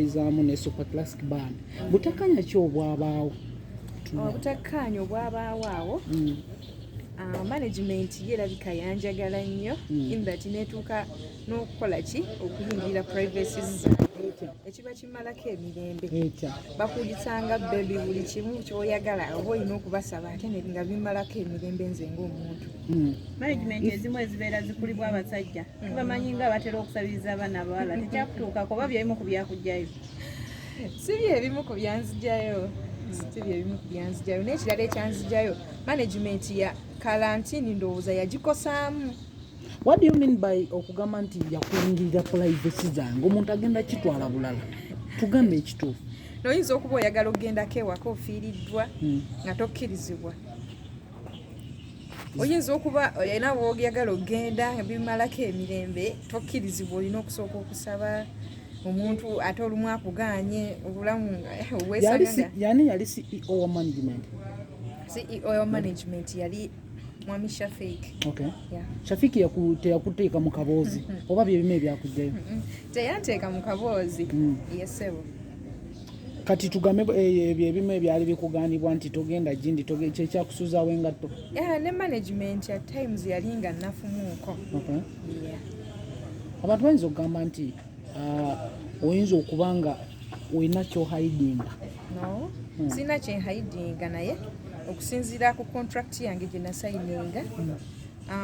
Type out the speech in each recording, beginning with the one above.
izaamu ne super classic band butakanya ki obwabaawo obutakkaanya obwabaawo awo management yerabika yanjagala nnyo in that netuuka n'okukola ki okuyingira privacies zange ekiba kimalako emirembe bakulisanga bebi buli kimu kyoyagala oba olina okubasaba ate nga bimalako emirembe nze ng'omuntu management ezimu ezibeera zikulibwa abasajja tubamanyi nga batera okusabiriza abaana abawala tekyakutuukako oba byebimu ku byakugjayo si byebimu ku byanzijayo n'ekirala ekyanzijayo management ya karantini ndowooza yagikosaamu. What do you mean by okugamba nti yakuyingirira privacy zange omuntu agenda kitwala bulala tugambe ekituufu noyinza okuba oyagala okugendako ewaka ofiiriddwa nga tokkirizibwa oyinza okuba olina bw'oyagala okugenda bimalako emirembe tokkirizibwa olina okusooka okusaba omuntu ate olumu akuganye obulamu obwesanga yani yali CEO wa management CEO management yali Mwami Shafik. Okay. Yeah. Shafiki yakuteeka mu kaboozi oba bye bimu ebyakujjayo teyanteeka mu kaboozi yesebo kati tugambe ebyo ebimu ebyali bikuganibwa nti togenda gindi kyekyakusuzaawo engatto ne management at times yalinga nafumuuko. Okay. Yeah. Abantu bayinza okugamba nti oyinza okuba nga olina kyohidinga. No, sina kyenhidinga naye okusinziira ku contract yange gye nasayininga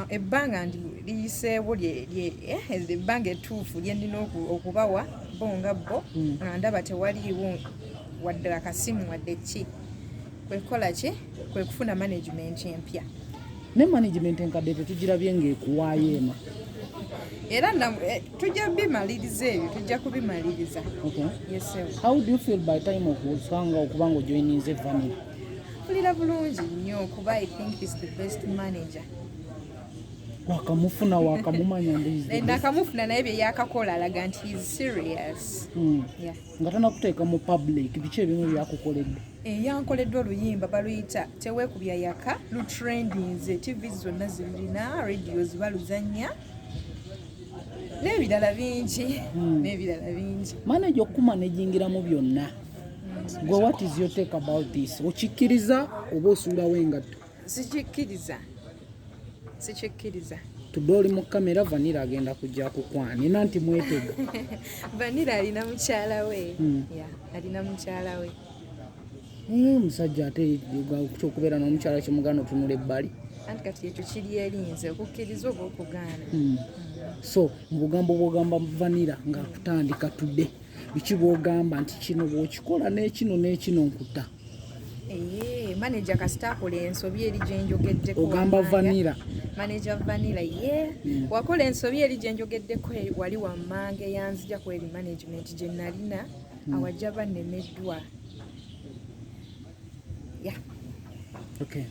ebbanga liyiseewo ebbanga ettuufu lye ndina okubawa bo nga bo nga ndaba tewaliiwo wadde akasimu wadde ki kwekola ki kwe kufuna management empya ne management enkadde tetugirabye ng'ekuwaayo eno era tujja bimaliriza ebyo tujja kubimaliriza. Okay. Yes, sir. How do you feel by time okusanga okubanga ojoyininze Vanilla? Mpulira bulungi nnyo kuba I think is the best manager. Wakamufuna wakamumanya ndizi. Nakamufuna naye bye yakakola alaga nti he is serious. Yeah. Nga tanakuteeka mu public biki ebimu byakukoledde? Yankoleddwa oluyimba baluyita teweekubya yaka lutrendinze TV zonna zirina radios baluzannya n'ebirala bingi n'ebirala bingi. Manager okumanejingiramu byonna. Gwe what is your take about this? Okikkiriza oba osuulawo engatto? Sikikkiriza. Tudde oli mu kamera Vanilla agenda kujja kukwanira nti mwetega. Vanilla alina mukyala we. Alina mukyala we. Musajja ate okubeera n'omukyala kimugana otunula ebbali. Anti kati ekyo kiri erinze okukkiriza oba okugaana. So mu bugambo bw'ogamba Vanilla nga kutandika tudde biki bw'ogamba nti kino bw'okikola n'ekino n'ekino nkuta. Manager kasita akola ensobi eri gye njogeddeko. Ogamba Vanilla. Manager Vanilla wakola ensobi eri gye njogeddeko wali wammange yanzija ku eri management gye nalina awajja bannemeddwa. Okay.